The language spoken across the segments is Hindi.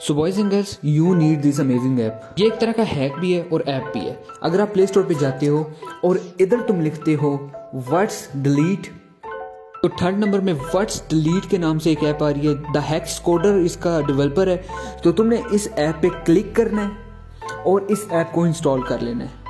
So boys and girls, you need this amazing app. ये एक तरह का हैक भी है और ऐप भी है। अगर आप प्ले स्टोर पे जाते हो और इधर तुम लिखते हो व्हाट्स डिलीट, तो थर्ड नंबर में व्हाट्स डिलीट के नाम से एक ऐप आ रही है। द हैक्स कोडर इसका डेवलपर है। तो तुमने इस ऐप पे क्लिक करना है और इस ऐप को इंस्टॉल कर लेना है।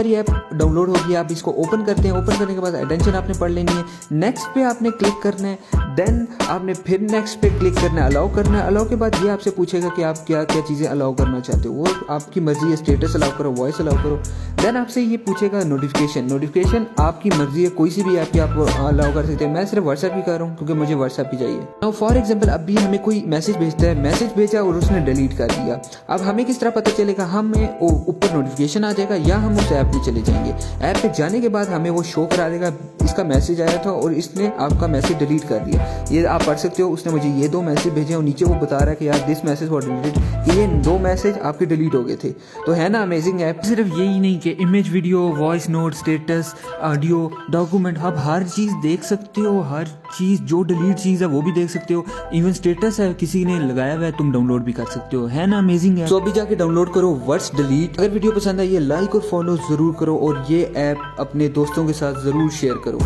ये ऐप डाउनलोड होगी, आप इसको ओपन करते हैं। ओपन करने के बाद अटेंशन आपने पढ़ लेनी है। नेक्स्ट पे आपने क्लिक करना है, देन आपने फिर नेक्स्ट पे क्लिक करना है, अलाउ करना है। अलाउ के बाद ये आपसे पूछेगा कि आप क्या क्या चीज़ें अलाउ करना चाहते हो। वो आपकी मर्जी है, स्टेटस अलाउ करो, वॉइस अलाउ करो। देन आपसे ये पूछेगा नोटिफिकेशन आपकी मर्जी है, कोई सी भी ऐप की आप अलाउ कर सकते हैं। मैं सिर्फ व्हाट्सएप ही कर रहा हूँ क्योंकि मुझे व्हाट्सएप ही चाहिए। नाउ फॉर एग्जाम्पल, अभी हमें कोई मैसेज भेजता है, मैसेज भेजा और उसने डिलीट कर दिया। अब हमें किस तरह पता चलेगा? हमें ऊपर नोटिफिकेशन आ जाएगा या हम उस ऐप पे चले जाएंगे। ऐप पे जाने के बाद हमें वो शो करा देगा, इसका मैसेज आया था और इसने आपका मैसेज डिलीट कर दिया। ये आप पढ़ सकते हो, उसने मुझे ये 2 मैसेज भेजे और नीचे वो बता रहा है कि यार दिस मैसेज वॉज डिलीटेड, कि ये 2 मैसेज आपके डिलीट हो गए थे। तो है ना अमेजिंग ऐप। सिर्फ यही नहीं कि image, video, voice note, status, audio, document, आप हर चीज़ देख सकते हो। हर चीज़ जो डिलीट चीज़ है वो भी देख सकते हो। इवन स्टेटस है किसी ने लगाया हुआ है, तुम डाउनलोड भी कर सकते हो। है ना अमेजिंग ऐप। तो अभी जाके डाउनलोड करो व्हाट्स डिलीट। अगर वीडियो पसंद आई है लाइक और फॉलो ज़रूर करो और ये ऐप अपने दोस्तों के साथ ज़रूर शेयर करो।